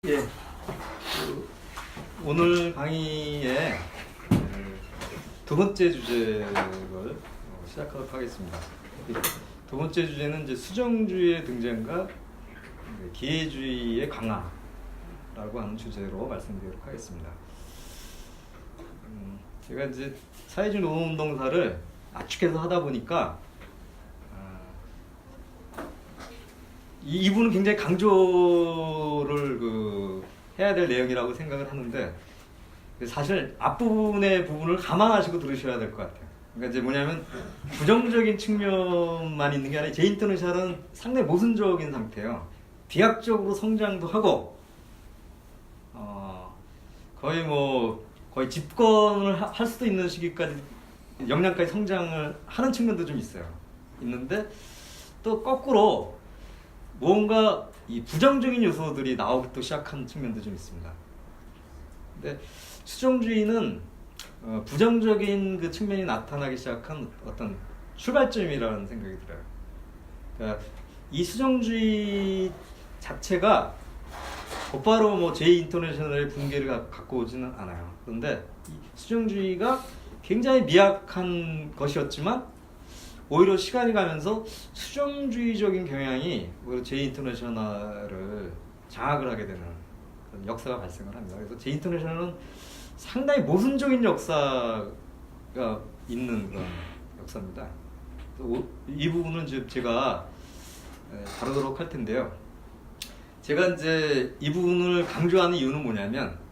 예, 오늘 강의의 두 번째 주제를 시작하도록 하겠습니다. 두 번째 주제는 이제 수정주의의 등장과 기회주의의 강화라고 하는 주제로 말씀드리도록 하겠습니다. 제가 이제 사회주의 노동운동사를 압축해서 하다 보니까 이 부분은 굉장히 강조를 해야 될 내용이라고 생각을 하는데 사실 앞부분의 부분을 감안하시고 들으셔야 될 것 같아요. 그러니까 이제 뭐냐면 부정적인 측면만 있는 게 아니라 제2인터내셔널은 상당히 모순적인 상태예요. 비약적으로 성장도 하고 거의 집권을 할 수도 있는 시기까지 역량까지 성장을 하는 측면도 좀 있는데 또 거꾸로 뭔가 이 부정적인 요소들이 나오기 또 시작한 측면도 좀 있습니다. 근데 수정주의는 부정적인 그 측면이 나타나기 시작한 어떤 출발점이라는 생각이 들어요. 그러니까 이 수정주의 자체가 곧바로 제2인터내셔널의 붕괴를 갖고 오지는 않아요. 그런데 이 수정주의가 굉장히 미약한 것이었지만 오히려 시간이 가면서 수정주의적인 경향이 오히려 제2인터내셔널을 장악을 하게 되는 그런 역사가 발생을 합니다. 그래서 제2인터내셔널은 상당히 모순적인 역사가 있는 그런 역사입니다. 이 부분은 제가 다루도록 할 텐데요. 제가 이제 이 부분을 강조하는 이유는 뭐냐면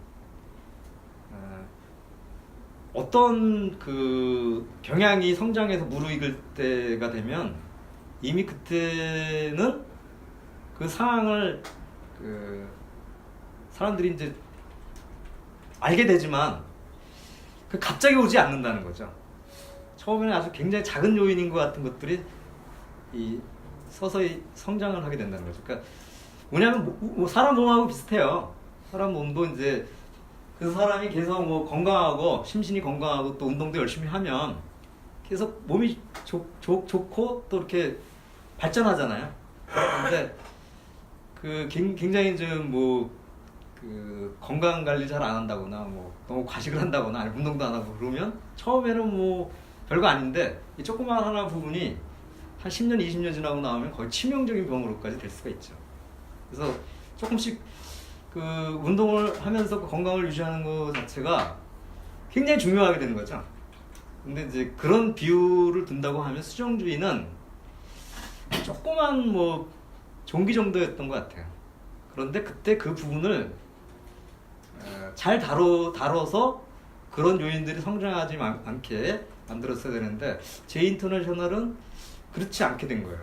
어떤 그 경향이 성장해서 무르익을 때가 되면 이미 그때는 그 상황을 사람들이 이제 알게 되지만 갑자기 오지 않는다는 거죠. 처음에는 아주 굉장히 작은 요인인 것 같은 것들이 서서히 성장을 하게 된다는 거죠. 그러니까 뭐냐면 사람 몸하고 비슷해요. 사람 몸도 이제 그 사람이 계속 건강하고 심신이 건강하고 또 운동도 열심히 하면 계속 몸이 좋고 또 이렇게 발전하잖아요. 근데 굉장히 좀 건강 관리 잘 안 한다거나 너무 과식을 한다거나 아니 운동도 안 하고 그러면 처음에는 별거 아닌데 이 조그마한 하나 부분이 한 10년, 20년 지나고 나오면 거의 치명적인 병으로까지 될 수가 있죠. 그래서 조금씩 운동을 하면서 건강을 유지하는 것 자체가 굉장히 중요하게 되는 거죠. 근데 이제 그런 비율을 둔다고 하면 수정주의는 조그만 종기 정도였던 것 같아요. 그런데 그때 그 부분을 잘 다뤄서 그런 요인들이 성장하지 않게 만들었어야 되는데 제2인터내셔널은 그렇지 않게 된 거예요.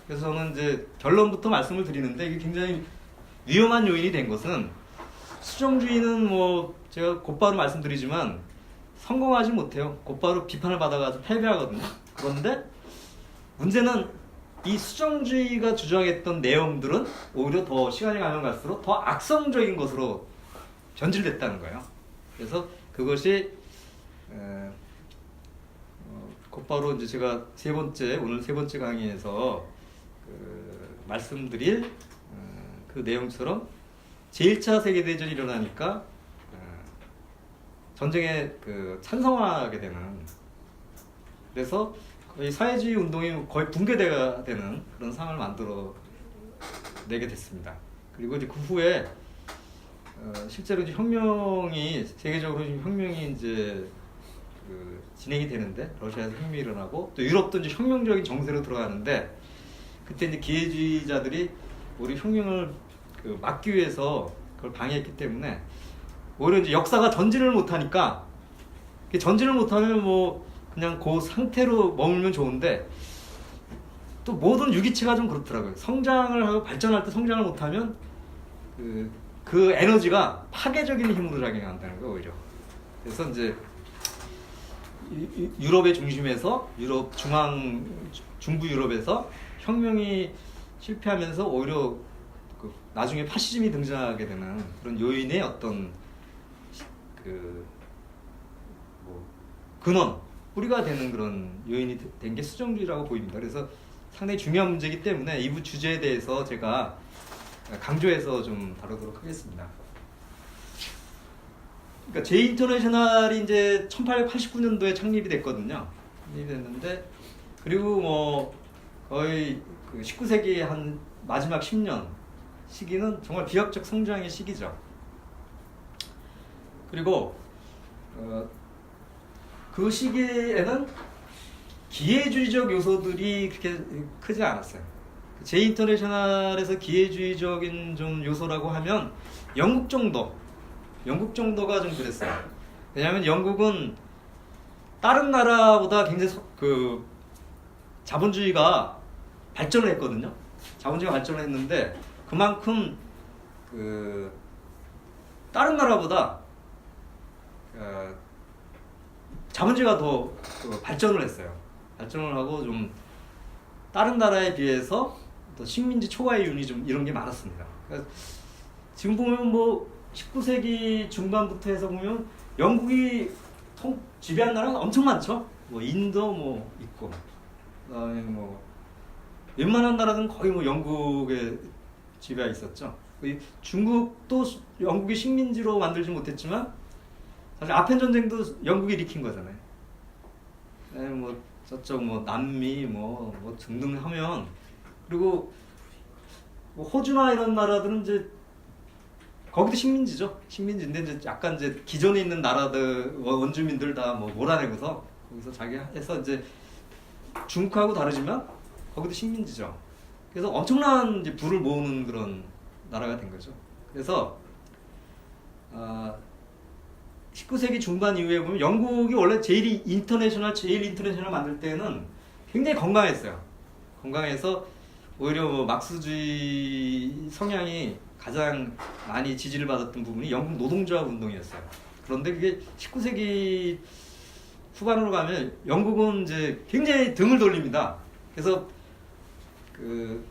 그래서 저는 이제 결론부터 말씀을 드리는데 이게 굉장히 위험한 요인이 된 것은 수정주의는 제가 곧바로 말씀드리지만 성공하지 못해요. 곧바로 비판을 받아가지고 패배하거든요. 그런데 문제는 이 수정주의가 주장했던 내용들은 오히려 더 시간이 가면 갈수록 더 악성적인 것으로 변질됐다는 거예요. 그래서 그것이 곧바로 이제 제가 오늘 세 번째 강의에서 말씀드릴 그 내용처럼 제1차 세계대전이 일어나니까 전쟁에 찬성하게 되는, 그래서 거의 사회주의 운동이 거의 붕괴되가 되는 그런 상황을 만들어내게 됐습니다. 그리고 이제 그 후에 실제로 이제 세계적으로 혁명이 이제 진행이 되는데 러시아에서 혁명이 일어나고 또 유럽도 이제 혁명적인 정세로 들어가는데 그때 이제 기회주의자들이 우리 혁명을 막기 위해서 그걸 방해했기 때문에 오히려 이제 역사가 전진을 못하니까 전진을 못하면 그냥 그 상태로 머물면 좋은데 또 모든 유기체가 좀 그렇더라고요. 성장을 하고 발전할 때 성장을 못하면 그 에너지가 파괴적인 힘으로 작용한다는 거예요, 오히려. 그래서 이제 유럽의 중심에서 중부 유럽에서 혁명이 실패하면서 오히려 나중에 파시즘이 등장하게 되는 그런 요인의 어떤 근원, 뿌리가 되는 그런 요인이 된 게 수정주의라고 보입니다. 그래서 상당히 중요한 문제이기 때문에 이부 주제에 대해서 제가 강조해서 좀 다루도록 하겠습니다. 그러니까 제2인터내셔널이 이제 1889년도에 창립이 됐거든요. 창립이 됐는데, 그리고 뭐 거의 그 19세기 한 마지막 10년 시기는 정말 비약적 성장의 시기죠. 그리고 그 시기에는 기회주의적 요소들이 그렇게 크지 않았어요. 제2인터내셔널에서 기회주의적인 좀 요소라고 하면 영국 정도가 좀 그랬어요. 왜냐하면 영국은 다른 나라보다 굉장히 그 자본주의가 발전을 했거든요. 자본주의가 발전을 했는데 그만큼 그 다른 나라보다 자본주의가 더 발전을 했어요. 발전을 하고 좀 다른 나라에 비해서 또 식민지 초과이윤이 좀 이런 게 많았습니다. 그러니까 지금 보면 뭐 19세기 중반부터 해서 보면 영국이 지배한 나라가 엄청 많죠. 뭐 인도 뭐 있고, 그다음에 뭐 웬만한 나라들은 거의 뭐 영국의 지배가 있었죠. 중국도 영국이 식민지로 만들지 못했지만 사실 아펜 전쟁도 영국이 일으킨 거잖아요. 뭐 저쪽 뭐 남미 뭐 등등 하면, 그리고 뭐 호주나 이런 나라들은 이제 거기도 식민지죠. 식민지인데 이제 약간 이제 기존에 있는 나라들 원주민들 다 뭐 몰아내고서 거기서 자기 해서 이제 중국하고 다르지만 거기도 식민지죠. 그래서 엄청난 이제 부를 모으는 그런 나라가 된 거죠. 그래서 19세기 중반 이후에 보면 영국이 원래 제1인터내셔널 만들 때는 굉장히 건강했어요. 건강해서 오히려 뭐 막스주의 성향이 가장 많이 지지를 받았던 부분이 영국 노동조합 운동이었어요. 그런데 그게 19세기 후반으로 가면 영국은 이제 굉장히 등을 돌립니다. 그래서 그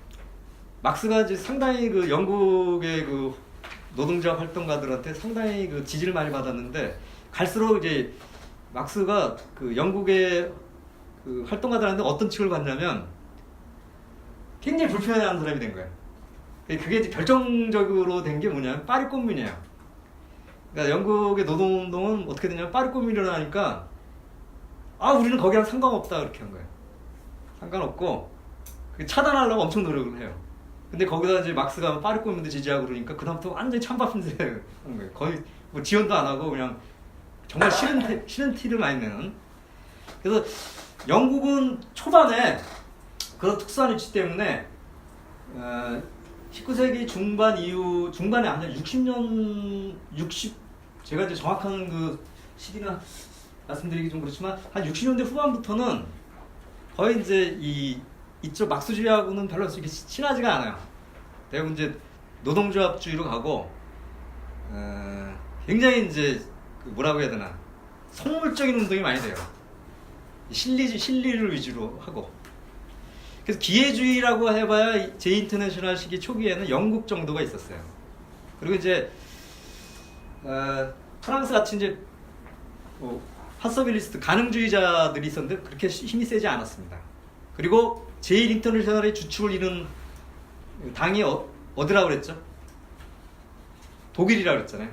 막스가 이제 상당히 그 영국의 그 노동조합 활동가들한테 상당히 그 지지를 많이 받았는데, 갈수록 이제 막스가 그 영국의 그 활동가들한테 어떤 칙을 받냐면 굉장히 불편해하는 사람이 된 거예요. 그게 이제 결정적으로 된 게 뭐냐면 파리꽃민이에요. 그러니까 영국의 노동운동은 어떻게 되냐면 파리꽃민이 일어나니까 우리는 거기랑 상관없다 그렇게 한 거예요. 상관없고 차단하려고 엄청 노력을 해요. 근데 거기다 이제 막스가 파리꽃민들 지지하고 그러니까 그다음부터 완전히 찬바람새 하는 거예요. 거의 뭐 지원도 안 하고 그냥 정말 싫은 티를 많이 내는. 그래서 영국은 초반에 그런 특수한 위치 때문에 19세기 중반에 한 60 제가 이제 정확한 그 시기는 말씀드리기 좀 그렇지만 한 60년대 후반부터는 거의 이제 이쪽 막스주의하고는 별로 이렇게 친하지가 않아요. 대부분 이제 노동조합주의로 가고 굉장히 이제 그 뭐라고 해야 되나, 속물적인 운동이 많이 돼요. 실리를 위주로 하고. 그래서 기회주의라고 해봐야 제2인터내셔널 시기 초기에는 영국 정도가 있었어요. 그리고 이제 프랑스 같이 이제 파서빌리스트 가능주의자들이 있었는데 그렇게 힘이 세지 않았습니다. 그리고 제1인터내셔널의 주축을 이룬 당이 어디라고 그랬죠? 독일이라고 그랬잖아요.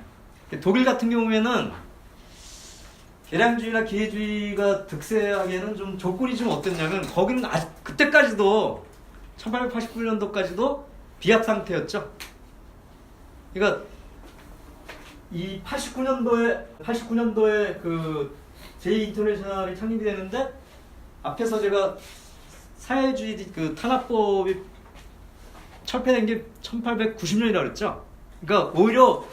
독일 같은 경우에는 계량주의나 기회주의가 득세하기에는 좀 조건이 좀 어땠냐면, 거기는 그때까지도 1889년도까지도 비합 상태였죠. 그러니까 이 89년도에 그 제2인터내셔널이 창립이 되는데, 앞에서 제가 사회주의 그 탄압법이 철폐된 게 1890년이라고 그랬죠. 그러니까 오히려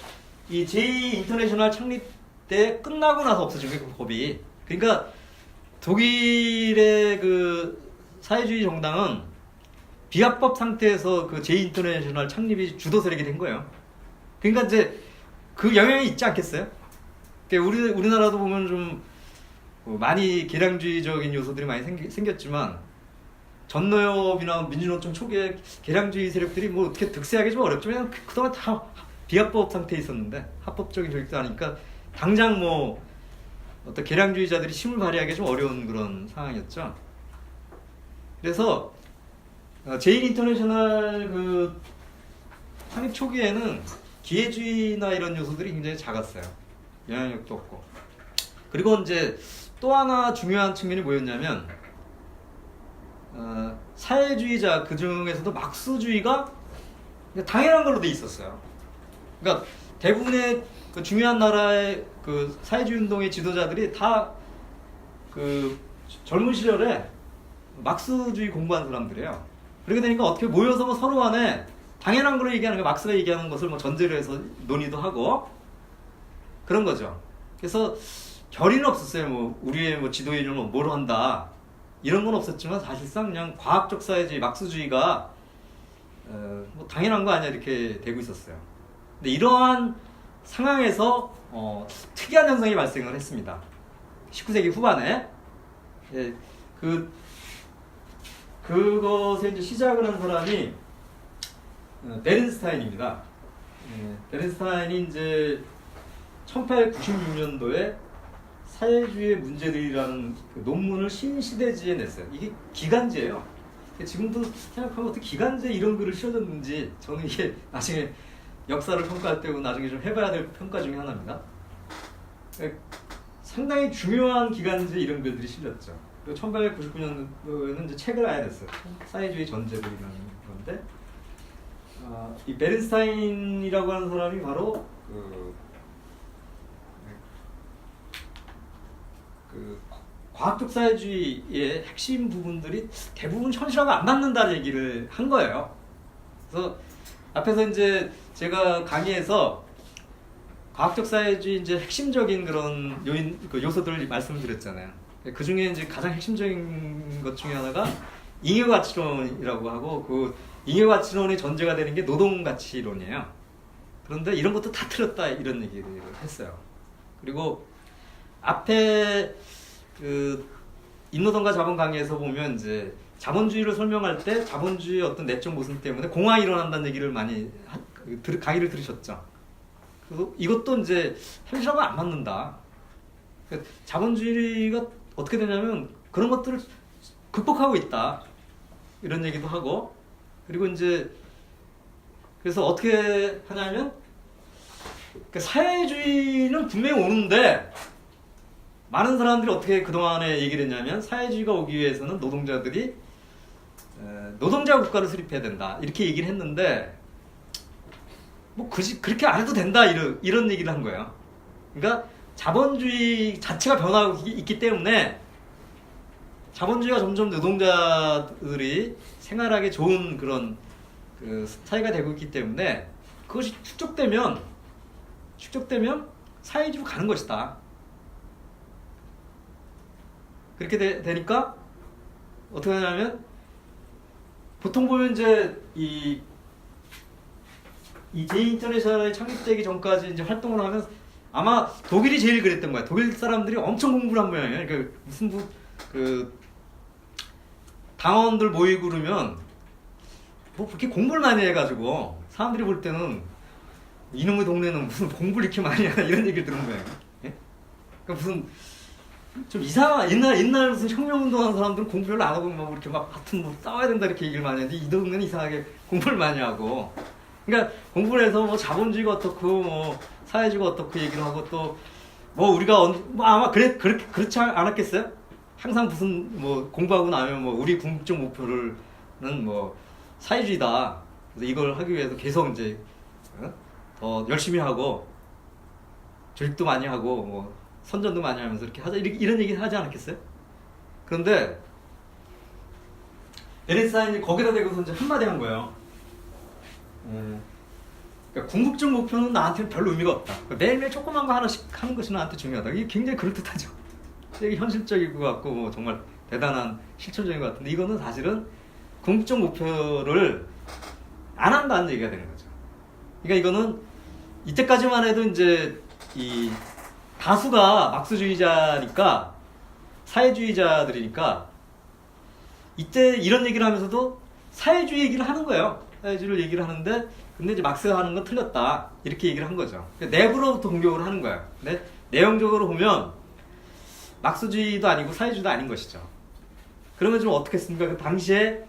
이 제2인터내셔널 창립 때 끝나고 나서 없어진 거예요, 그 법이. 그러니까 독일의 그 사회주의 정당은 비합법 상태에서 그 제2인터내셔널 창립이 주도 세력이 된 거예요. 그러니까 이제 그 영향이 있지 않겠어요? 그러니까 우리나라도 보면 좀 많이 계량주의적인 요소들이 많이 생겼지만, 전노협이나 민주노총 초기에 계량주의 세력들이 뭐 어떻게 득세하기 좀 어렵죠. 왜냐면 그동안 다 비합법 상태에 있었는데, 합법적인 조직도 하니까 당장 뭐 어떤 계량주의자들이 힘을 발휘하기 좀 어려운 그런 상황이었죠. 그래서 제일 인터내셔널 창립 초기에는 기회주의나 이런 요소들이 굉장히 작았어요. 영향력도 없고. 그리고 이제 또 하나 중요한 측면이 뭐였냐면 사회주의자 그 중에서도 막스주의가 당연한 걸로 돼 있었어요. 그러니까 대부분의 중요한 나라의 사회주의 운동의 지도자들이 다 젊은 시절에 막스주의 공부한 사람들이에요. 그렇게 되니까 어떻게 모여서 서로 간에 당연한 걸로 얘기하는 거, 막스가 얘기하는 것을 전제로 해서 논의도 하고 그런 거죠. 그래서 결의는 없었어요. 우리의 지도인을 뭐로 한다 이런 건 없었지만 사실상 그냥 과학적 사회주의, 막스주의가 당연한 거 아니야 이렇게 되고 있었어요. 근데 이러한 상황에서 특이한 현상이 발생을 했습니다. 19세기 후반에 그것에 이제 시작을 한 사람이 베른스타인입니다. 베른스타인이 이제 1896년도에 사회주의의 문제들이라는 논문을 신시대지에 냈어요. 이게 기간제예요. 지금도 생각하면 어떻게 기간제 이런 글을 실어줬는지 저는 이게 나중에 역사를 평가할 때고 나중에 좀 해봐야 될 평가 중에 하나입니다. 상당히 중요한 기간제 이런 글들이 실렸죠. 1899년도에는 이제 책을 아예 냈어요. 사회주의 전제들이라는 건데 이 베른스타인이라고 하는 사람이 바로 과학적 사회주의의 핵심 부분들이 대부분 현실하고 안 맞는다는 얘기를 한 거예요. 그래서 앞에서 이제 제가 강의에서 과학적 사회주의 이제 핵심적인 그런 요소들을 말씀을 드렸잖아요. 그 중에 이제 가장 핵심적인 것 중에 하나가 잉여 가치론이라고 하고 잉여 가치론의 전제가 되는 게 노동 가치론이에요. 그런데 이런 것도 다 틀렸다 이런 얘기를 했어요. 그리고 앞에 인노동과 자본 강의에서 보면 이제 자본주의를 설명할 때 자본주의의 어떤 내적 모순 때문에 공황이 일어난다는 얘기를 많이 강의를 들으셨죠. 그래서 이것도 이제 현실하고 안 맞는다. 자본주의가 어떻게 되냐면 그런 것들을 극복하고 있다. 이런 얘기도 하고 그리고 이제 그래서 어떻게 하냐면 사회주의는 분명히 오는데 많은 사람들이 어떻게 그동안에 얘기를 했냐면 사회주의가 오기 위해서는 노동자들이 노동자 국가를 수립해야 된다 이렇게 얘기를 했는데 그렇게 안 해도 된다 이런 얘기를 한 거예요. 그러니까 자본주의 자체가 변화하고 있기 때문에 자본주의가 점점 노동자들이 생활하기 좋은 그런 사회가 되고 있기 때문에 그것이 축적되면 사회주의로 가는 것이다. 그렇게 되니까 어떻게 하냐면 보통 보면 이제 이 제2인터내셔널이 창립되기 전까지 이제 활동을 하면 아마 독일이 제일 그랬던 거야. 독일 사람들이 엄청 공부를 한 모양이에요. 그러니까 무슨 당원들 모이고 그러면 그렇게 공부를 많이 해가지고 사람들이 볼 때는 이놈의 동네는 무슨 공부를 이렇게 많이 하나 이런 얘기를 들은 거예요. 예? 그러니까 무슨 좀 이상한 옛날 무슨 혁명운동하는 사람들은 공부 별로 안 하고 이렇게 하여튼 싸워야 된다 이렇게 얘기를 많이 하는데 이 동네는 이상하게 공부를 많이 하고 그러니까 공부를 해서 자본주의가 어떻고 사회주의가 어떻고 얘기를 하고 또 우리가 아마 그렇지 않았겠어요? 항상 무슨 공부하고 나면 우리 궁극적 목표는 사회주의다. 그래서 이걸 하기 위해서 계속 이제 더 열심히 하고 조직도 많이 하고 선전도 많이 하면서 이렇게 하자 이런 얘기 하지 않았겠어요? 그런데 베른스타인이 거기다 대고서 이제 한마디 한 거예요. 그러니까 궁극적 목표는 나한테는 별로 의미가 없다. 매일매일 조그만 거 하나씩 하는 것이 나한테 중요하다. 이게 굉장히 그럴듯하죠. 되게 현실적인 것 같고 정말 대단한 실천적인 것 같은데 이거는 사실은 궁극적 목표를 안 한다는 얘기가 되는 거죠. 그러니까 이거는 이때까지만 해도 이제 이 다수가 막스주의자니까 사회주의자들이니까 이때 이런 얘기를 하면서도 사회주의 얘기를 하는 거예요. 사회주의를 얘기를 하는데 근데 이제 막스가 하는 건 틀렸다 이렇게 얘기를 한 거죠. 내부로부터 공격을 하는 거예요. 근데 내용적으로 보면 막스주의도 아니고 사회주의도 아닌 것이죠. 그러면 좀 어떻게 했습니까? 그 당시에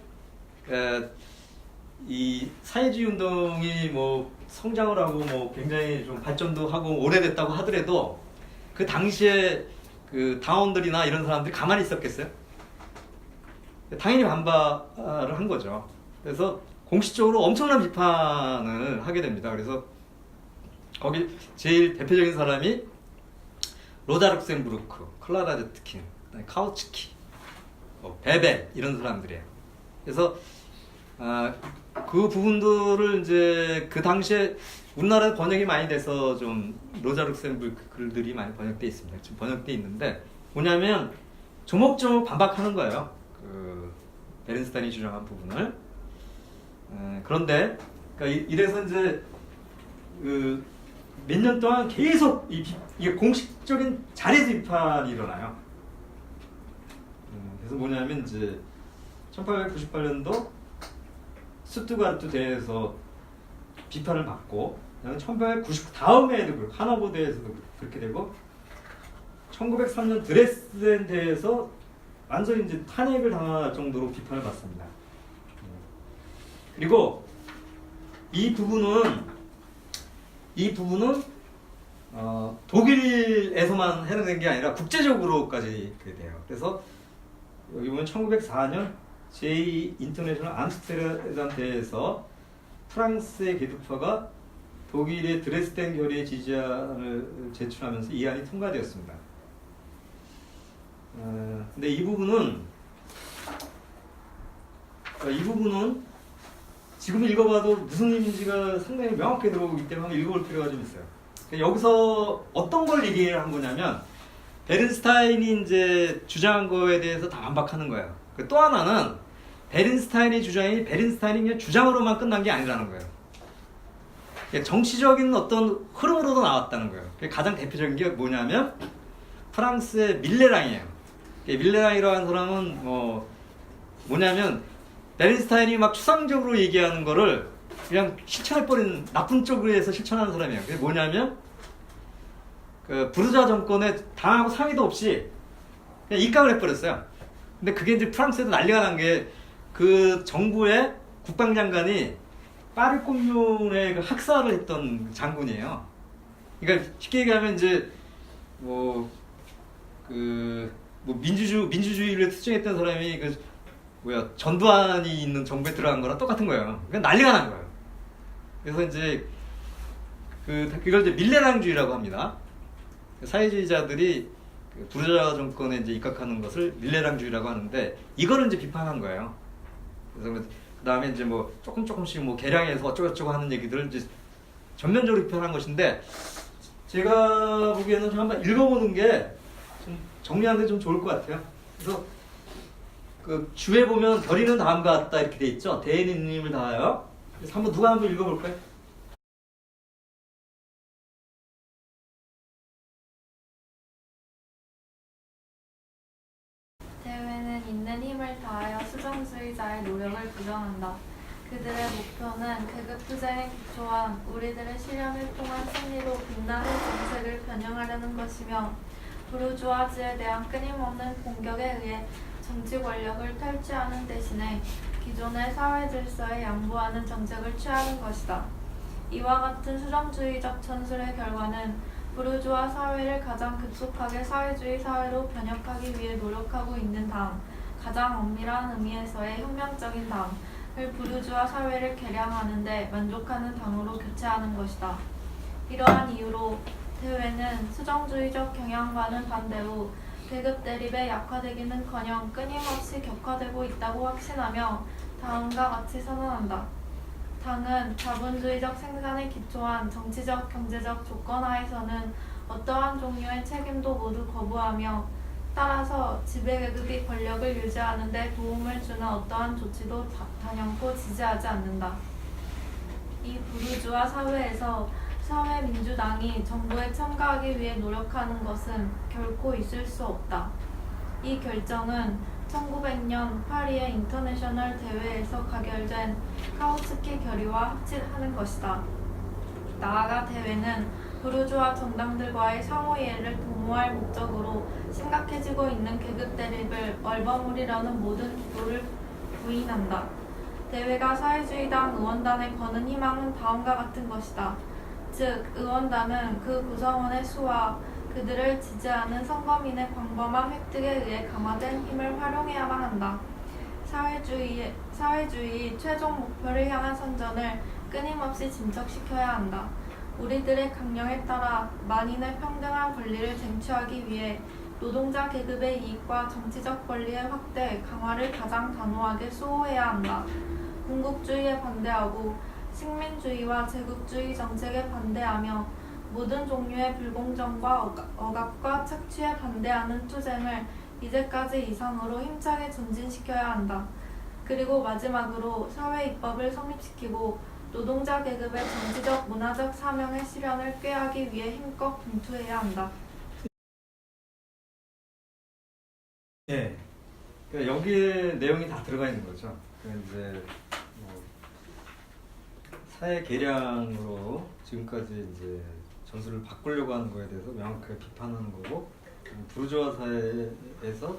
이 사회주의 운동이 뭐 성장을 하고 뭐 굉장히 좀 발전도 하고 오래됐다고 하더라도 그 당시에 그 당원들이나 이런 사람들이 가만히 있었겠어요? 당연히 반발을 한 거죠. 그래서 공식적으로 엄청난 비판을 하게 됩니다. 그래서 거기 제일 대표적인 사람이 로자 룩셈부르크, 클라라 제트킨, 카우츠키, 베벨 이런 사람들이에요. 그래서 그 부분들을 이제 그 당시에 우리나라에 번역이 많이 돼서 좀 로자 룩셈부르크 글들이 많이 번역돼 있습니다. 지금 번역돼 있는데 뭐냐면 조목조목 반박하는 거예요. 그 베른스타인이 주장한 부분을. 그런데 그러니까 이래서 이제 그 몇 년 동안 계속 이게 공식적인 자리에서 비판이 일어나요. 그래서 뭐냐면 이제 1898년도 스투가르트 대회에서 비판을 받고, 1899 다음에도 그렇고 하노버 대회에서도 그렇게 되고, 1903년 드레스덴 대회에서 완전히 이제 탄핵을 당할 정도로 비판을 받습니다. 그리고 이 부분은 독일에서만 해당된 게 아니라 국제적으로까지 그렇게 돼요. 그래서 여기 보면 1904년 제2 인터내셔널 암스테르담 대회에서 프랑스의 계급화가 독일의 드레스덴 결의에 지지안을 제출하면서 이 안이 통과되었습니다. 근데 이 부분은 지금 읽어봐도 무슨 의미인지가 상당히 명확하게 들어오기 때문에 읽어볼 필요가 좀 있어요. 여기서 어떤 걸 얘기한 거냐면 베른스타인이 이제 주장한 거에 대해서 다 반박하는 거예요. 또 하나는 베른스타인의 주장이 베른스타인이 그냥 주장으로만 끝난 게 아니라는 거예요. 정치적인 어떤 흐름으로도 나왔다는 거예요. 가장 대표적인 게 뭐냐면 프랑스의 밀레랑이에요. 밀레랑이라는 사람은 뭐냐면 베른스타인이 막 추상적으로 얘기하는 거를 그냥 실천해버린 나쁜 쪽으로 해서 실천하는 사람이에요. 그게 뭐냐면 그 부르주아 정권에 당하고 상의도 없이 그냥 입각을 해버렸어요. 근데 그게 이제 프랑스에도 난리가 난 게 그 정부의 국방장관이 파르콤뇽의 그 학살을 했던 장군이에요. 그러니까 쉽게 얘기하면 이제 민주주의를 투쟁했던 사람이 전두환이 있는 정부에 들어간 거랑 똑같은 거예요. 그냥 난리가 난 거예요. 그래서 이제 그걸 이제 밀레랑주의라고 합니다. 사회주의자들이 부르주아 정권에 이제 입각하는 것을 밀레랑주의라고 하는데 이거를 이제 비판한 거예요. 그래서 그 다음에 이제 조금씩 개량해서 어쩌고저쩌고 하는 얘기들을 이제 전면적으로 비판한 것인데, 제가 보기에는 좀 한번 읽어보는 게 좀 정리하는 데 좀 좋을 것 같아요. 그래서 그 주에 보면 별이는 다음과 같다 이렇게 돼 있죠. 대인은 님을 다하여. 그래서 누가 한번 읽어볼까요? 대회는 있는 힘을 다하여 수정주의자의 노력을 부정한다. 그들의 목표는 계급투쟁에 기초한 우리들의 실현을 통한 승리로 빛나는 정책을 변형하려는 것이며, 부르주아지에 대한 끊임없는 공격에 의해 정치 권력을 탈취하는 대신에 기존의 사회 질서에 양보하는 정책을 취하는 것이다. 이와 같은 수정주의적 전술의 결과는 부르주아 사회를 가장 급속하게 사회주의 사회로 변혁하기 위해 노력하고 있는 당, 가장 엄밀한 의미에서의 혁명적인 당을 부르주아 사회를 개량하는 데 만족하는 당으로 교체하는 것이다. 이러한 이유로 대회는 수정주의적 경향과는 반대로 계급 대립에 약화되기는커녕 끊임없이 격화되고 있다고 확신하며 다음과 같이 선언한다. 당은 자본주의적 생산에 기초한 정치적, 경제적 조건 하에서는 어떠한 종류의 책임도 모두 거부하며, 따라서 지배계급이 권력을 유지하는 데 도움을 주는 어떠한 조치도 단연코 지지하지 않는다. 이 부르주아 사회에서 사회민주당이 정부에 참가하기 위해 노력하는 것은 결코 있을 수 없다. 이 결정은 1900년 파리의 인터내셔널 대회에서 가결된 카우츠키 결의와 합치하는 것이다. 나아가 대회는 부르주아 정당들과의 상호이해를 도모할 목적으로 심각해지고 있는 계급 대립을 얼버무리려는 모든 기도를 부인한다. 대회가 사회주의당 의원단에 거는 희망은 다음과 같은 것이다. 즉, 의원단은 그 구성원의 수와 그들을 지지하는 선거민의 광범한 획득에 의해 강화된 힘을 활용해야만 한다. 사회주의 최종 목표를 향한 선전을 끊임없이 진척시켜야 한다. 우리들의 강령에 따라 만인의 평등한 권리를 쟁취하기 위해 노동자 계급의 이익과 정치적 권리의 확대, 강화를 가장 단호하게 수호해야 한다. 군국주의에 반대하고 식민주의와 제국주의 정책에 반대하며 모든 종류의 불공정과 억압과 착취에 반대하는 투쟁을 이제까지 이상으로 힘차게 전진시켜야 한다. 그리고 마지막으로 사회 입법을 성립시키고 노동자 계급의 정치적, 문화적 사명의 실현을 꾀하기 위해 힘껏 분투해야 한다. 예. 그러니까 여기에 내용이 다 들어가 있는 거죠. 그러니까 이제 뭐 사회 개량으로 지금까지 이제 전술을 바꾸려고 하는 거에 대해서 명확하게 비판하는 거고, 부르주아 사회에서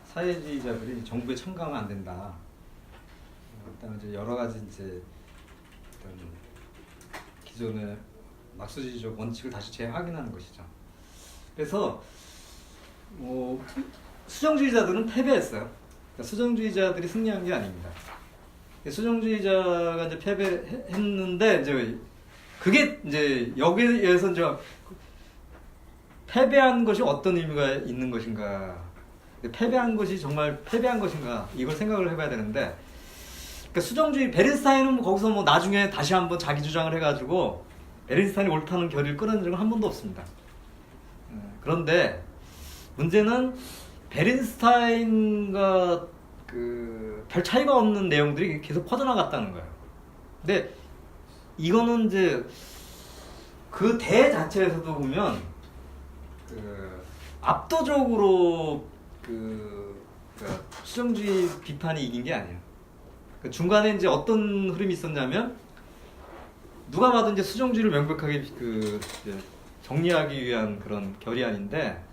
사회주의자들이 정부에 참가하면 안 된다. 그다음에 이제 여러 가지 이제 어떤 기존의 막수주의적 원칙을 다시 재확인하는 것이죠. 그래서 뭐 수정주의자들은 패배했어요. 그러니까 수정주의자들이 승리한 게 아닙니다. 수정주의자가 이제 패배했는데 이제 그게 이제 여기에서 이제 패배한 것이 어떤 의미가 있는 것인가, 패배한 것이 정말 패배한 것인가, 이걸 생각을 해봐야 되는데, 그러니까 수정주의 베른스타인은 거기서 뭐 나중에 다시 한번 자기 주장을 해가지고 베른스타인이 옳다는 결의를 끌어낸 적은 한 번도 없습니다. 그런데 문제는 베른스타인과 별 차이가 없는 내용들이 계속 퍼져나갔다는 거예요. 근데 이거는 이제 그 대 자체에서도 보면 압도적으로 수정주의 비판이 이긴 게 아니에요. 중간에 이제 어떤 흐름이 있었냐면, 누가 봐도 이제 수정주의를 명백하게 정리하기 위한 그런 결의안인데,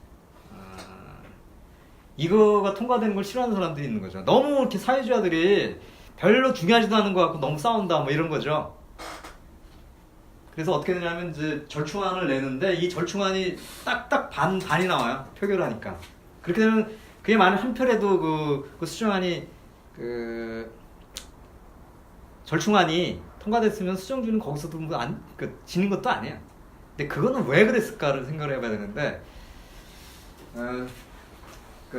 이거가 통과되는 걸 싫어하는 사람들이 있는 거죠. 너무 이렇게 사회주의자들이 별로 중요하지도 않은 것 같고 너무 싸운다 뭐 이런 거죠. 그래서 어떻게 되냐면 이제 절충안을 내는데, 이 절충안이 딱딱 반이 나와요. 표결을 하니까. 그렇게 되면 그게 만약 한 표라도 그 수정안이 절충안이 통과됐으면 수정주의는 거기서도 뭐 지는 것도 아니에요. 근데 그거는 왜 그랬을까를 생각을 해봐야 되는데,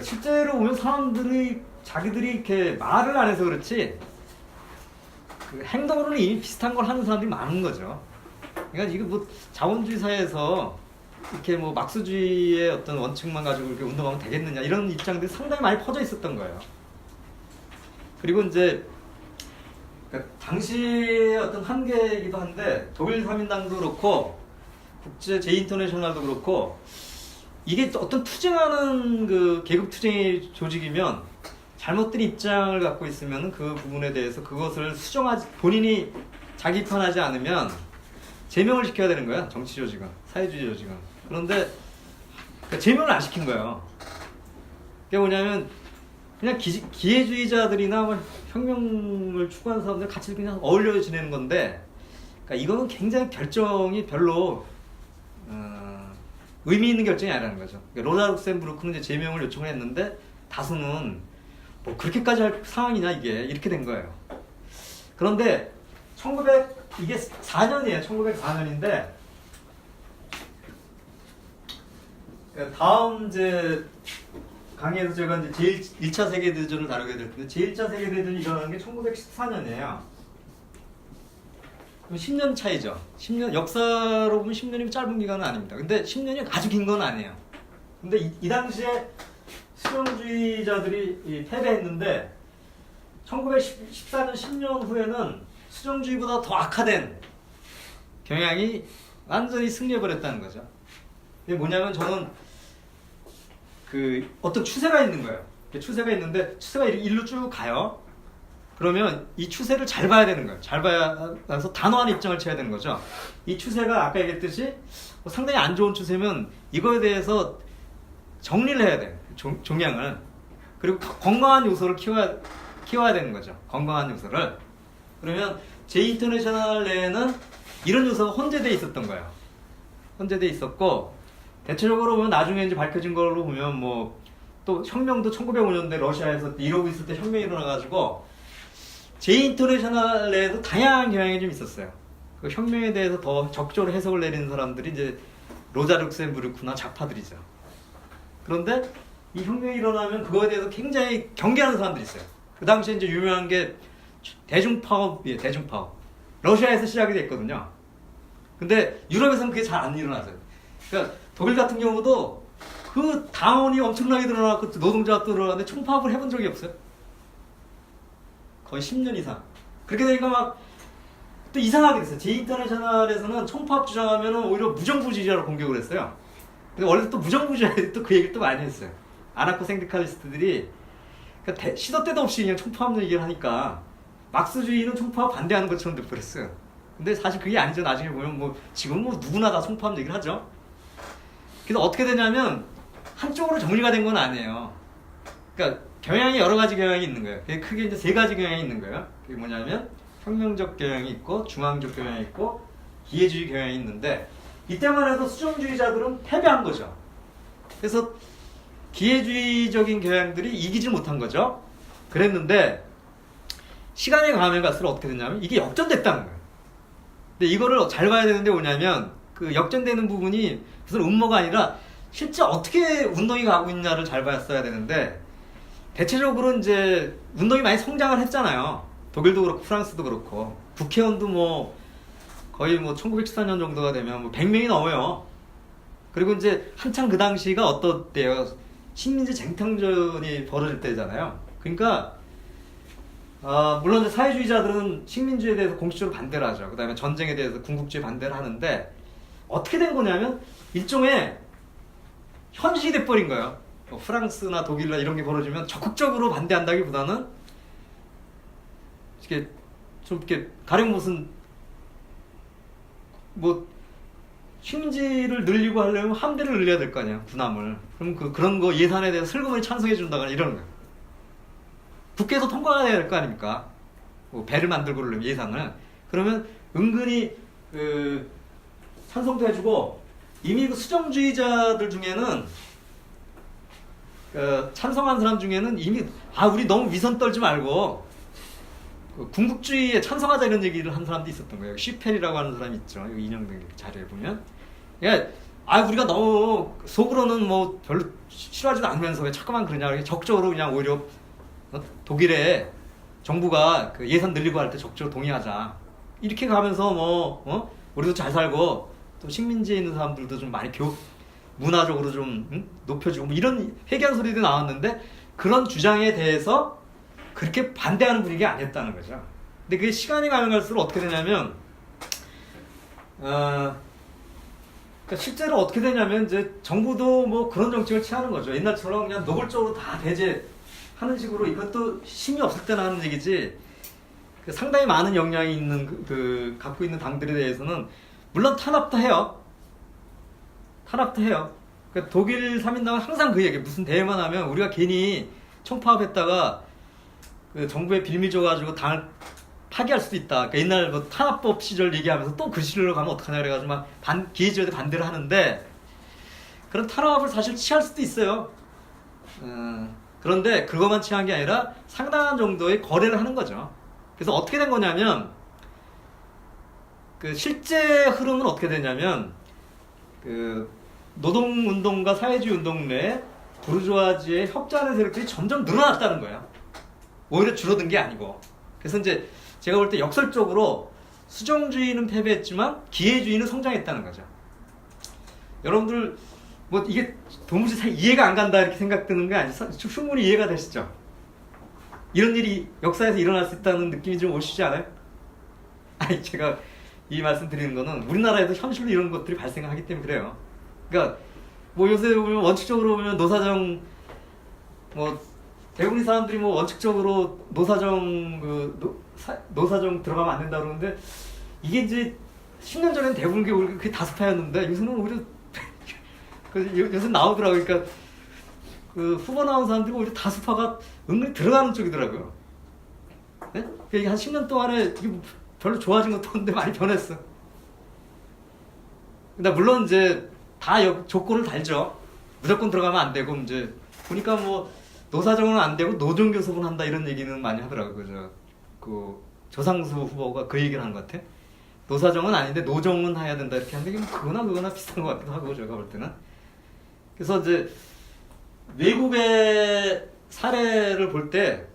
실제로 보면 사람들이 자기들이 이렇게 말을 안 해서 그렇지 행동으로는 이미 비슷한 걸 하는 사람들이 많은 거죠. 그러니까 이거 뭐 자본주의 사회에서 이렇게 뭐 막스주의의 어떤 원칙만 가지고 이렇게 운동하면 되겠느냐, 이런 입장들이 상당히 많이 퍼져 있었던 거예요. 그리고 이제 당시의 어떤 한계이기도 한데, 독일 3인당도 그렇고 국제 제2인터내셔널도 그렇고, 이게 어떤 투쟁하는 계급 투쟁의 조직이면 잘못된 입장을 갖고 있으면 그 부분에 대해서 그것을 본인이 자기 편하지 않으면 제명을 시켜야 되는 거야. 정치 조직은, 사회주의 조직은. 그런데 제명을 안 시킨 거예요. 그게 뭐냐면 그냥 기회주의자들이나 뭐 혁명을 추구하는 사람들 같이 그냥 어울려 지내는 건데, 그러니까 이거는 굉장히 결정이 별로 의미 있는 결정이 아니라는 거죠. 그러니까 로자 룩셈부르크는 이제 제명을 요청을 했는데, 다수는 뭐 그렇게까지 할 상황이냐 이게, 이렇게 된 거예요. 그런데 이게 4년이에요. 1904년인데 다음 이제 강의에서 제가 이제 1차 세계대전을 다루게 될 텐데, 제1차 세계대전이 일어난 게 1914년이에요. 그럼 10년 차이죠. 10년, 역사로 보면 10년이면 짧은 기간은 아닙니다. 근데 10년이 아주 긴 건 아니에요. 근데 이 당시에 수정주의자들이 패배했는데, 1914년 10년 후에는 수정주의보다 더 악화된 경향이 완전히 승리해버렸다는 거죠. 이게 뭐냐면, 저는 어떤 추세가 있는 거예요. 추세가 있는데, 추세가 일로 쭉 가요. 그러면 이 추세를 잘 봐야 되는 거예요. 잘 봐서 단호한 입장을 쳐야 되는 거죠. 이 추세가 아까 얘기했듯이 상당히 안 좋은 추세면 이거에 대해서 정리를 해야 돼요. 종양을. 그리고 건강한 요소를 키워야 되는 거죠. 건강한 요소를. 그러면 제2인터내셔널 내에는 이런 요소가 혼재돼 있었던 거예요. 혼재돼 있었고 대체적으로 보면 나중에 이제 밝혀진 걸로 보면 뭐 또 혁명도 1905년대 러시아에서 이러고 있을 때 혁명이 일어나가지고 제2인터내셔널 내에도 다양한 경향이 좀 있었어요. 그 혁명에 대해서 더 적극적으로 해석을 내리는 사람들이 이제 로자 룩셈부르크나 좌파들이죠. 그런데 이 혁명이 일어나면 그거에 대해서 굉장히 경계하는 사람들이 있어요. 그 당시에 이제 유명한 게 대중파업이에요. 대중파업. 러시아에서 시작이 됐거든요. 근데 유럽에서는 그게 잘 안 일어나서요. 그러니까 독일 같은 경우도 그 당원이 엄청나게 늘어나고 노동자가 늘어나는데 총파업을 해본 적이 없어요. 거의 10년 이상. 그렇게 되니까 막 또 이상하게 됐어요. 제2인터내셔널에서는 총파업 주장하면 오히려 무정부주의자로 공격을 했어요. 근데 원래 또 무정부주의자들이 또 그 얘기를 또 많이 했어요. 아나코 생디칼리스트들이 그러니까 시도 때도 없이 그냥 총파업 얘기를 하니까 막스주의는 총파업 반대하는 것처럼 돼버렸어요. 근데 사실 그게 아니죠. 나중에 보면 뭐 지금 뭐 누구나 다 총파업 얘기를 하죠. 그래서 어떻게 되냐면 한쪽으로 정리가 된 건 아니에요. 그러니까 경향이 여러 가지 경향이 있는 거예요. 그게 크게 이제 세 가지 경향이 있는 거예요. 그게 뭐냐면 혁명적 경향이 있고 중앙적 경향이 있고 기회주의 경향이 있는데 이때만 해도 수정주의자들은 패배한 거죠. 그래서 기회주의적인 경향들이 이기지 못한 거죠. 그랬는데 시간이 가면 갈수록 어떻게 됐냐면 이게 역전됐다는 거예요. 근데 이거를 잘 봐야 되는데 뭐냐면 그 역전되는 부분이 무슨 음모가 아니라 실제 어떻게 운동이 가고 있냐를 잘 봤어야 되는데 대체적으로 이제 운동이 많이 성장을 했잖아요. 독일도 그렇고 프랑스도 그렇고 국회의원도 뭐 거의 뭐 1914년 정도가 되면 뭐 100명이 넘어요. 그리고 이제 한창 그 당시가 어떻대요? 식민지 쟁탈전이 벌어질 때잖아요. 그러니까 물론 이제 사회주의자들은 식민주의에 대해서 공식적으로 반대를 하죠. 그 다음에 전쟁에 대해서 군국주의 반대를 하는데 어떻게 된 거냐면 일종의 현실이 돼버린 거예요. 뭐 프랑스나 독일이나 이런 게 벌어지면 적극적으로 반대한다기보다는 이렇게 좀 이렇게 가령 무슨 뭐 식민지를 늘리고 하려면 함대를 늘려야 될 거 아니야. 군함을. 그럼 그런 거 예산에 대해서 슬그머니 찬성해 준다거나 이러는 거야. 국회에서 통과가 돼야 될 거 아닙니까? 뭐 배를 만들고 그러려면 예산을. 그러면 은근히 찬성도 해주고 이미 그 수정주의자들 중에는 찬성한 사람 중에는 이미 우리 너무 위선 떨지 말고 군국주의에 찬성하자 이런 얘기를 한 사람도 있었던 거예요. 쉬펠이라고 하는 사람이 있죠. 여기 인용된 자료에 보면. 그러니까 우리가 너무 속으로는 뭐 별로 싫어하지도 않으면서 왜 자꾸만 그러냐. 적극적으로 그냥 오히려 독일의 정부가 그 예산 늘리고 할 때 적극적으로 동의하자. 이렇게 가면서 뭐 우리도 잘 살고 또 식민지에 있는 사람들도 좀 많이 문화적으로 좀 높여주고 뭐 이런 회개한 소리도 나왔는데 그런 주장에 대해서 그렇게 반대하는 분위기가 아니었다는 거죠. 근데 그게 시간이 가면 갈수록 어떻게 되냐면 그러니까 실제로 어떻게 되냐면 이제 정부도 뭐 그런 정책을 취하는 거죠. 옛날처럼 그냥 노골적으로 다 배제하는 식으로 이것도 힘이 없을 때나 하는 얘기지. 상당히 많은 영향이 있는 갖고 있는 당들에 대해서는 물론 탄압도 해요. 탄압도 해요. 그러니까 독일 3인당은 항상 그 얘기 무슨 대회만 하면 우리가 괜히 총파업했다가 그 정부에 빌미 줘가지고 당을 파기할 수도 있다. 그러니까 옛날 뭐 탄압법 시절 얘기하면서 또 그 시절로 가면 어떡하냐 그래가지고 막 기회주의에 반대를 하는데 그런 탄압을 사실 취할 수도 있어요. 그런데 그것만 취한 게 아니라 상당한 정도의 거래를 하는 거죠. 그래서 어떻게 된 거냐면 그 실제 흐름은 어떻게 되냐면 그 노동운동과 사회주의 운동 내에 부르주아지의 협조하는 세력들이 점점 늘어났다는 거예요. 오히려 줄어든 게 아니고. 그래서 이제 제가 볼 때 역설적으로 수정주의는 패배했지만 기회주의는 성장했다는 거죠. 여러분들 뭐 이게 도무지 이해가 안 간다 이렇게 생각되는 게 아니죠. 충분히 이해가 되시죠? 이런 일이 역사에서 일어날 수 있다는 느낌이 좀 오시지 않아요? 아니 제가 이 말씀 드리는 거는 우리나라에도 현실로 이런 것들이 발생하기 때문에 그래요. 그러니까 뭐 요새 보면 원칙적으로 보면 노사정 뭐 대부분의 사람들이 뭐 원칙적으로 노사정 들어가면 안 된다 그러는데 이게 이제 10년 전에는 대부분 그게 다수파였는데 요새는 오히려 요새 나오더라고요. 그러니까 그 후보 나온 사람들이 오히려 다수파가 은근히 들어가는 쪽이더라고요. 네? 이게 한 10년 동안에 이게 뭐 별로 좋아진 것도 없는데 많이 변했어. 근데 물론 이제 다 조건을 달죠. 무조건 들어가면 안 되고 이제 보니까 뭐 노사정은 안 되고 노정교섭은 한다 이런 얘기는 많이 하더라고요. 그 조상수 후보가 그 얘기를 하는 것 같아. 노사정은 아닌데 노정은 해야 된다 이렇게 하는데 그거나 비슷한 것 같기도 하고 제가 볼 때는. 그래서 이제 외국의 사례를 볼 때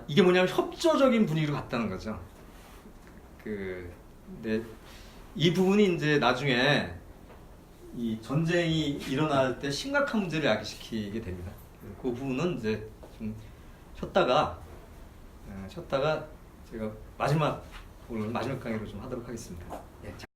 이게 뭐냐면 협조적인 분위기로 갔다는 거죠. 근데 이 부분이 이제 나중에 이 전쟁이 일어날 때 심각한 문제를 야기시키게 됩니다. 그 부분은 이제 좀 쉬었다가 제가 오늘 마지막 강의로 좀 하도록 하겠습니다. 예, 자.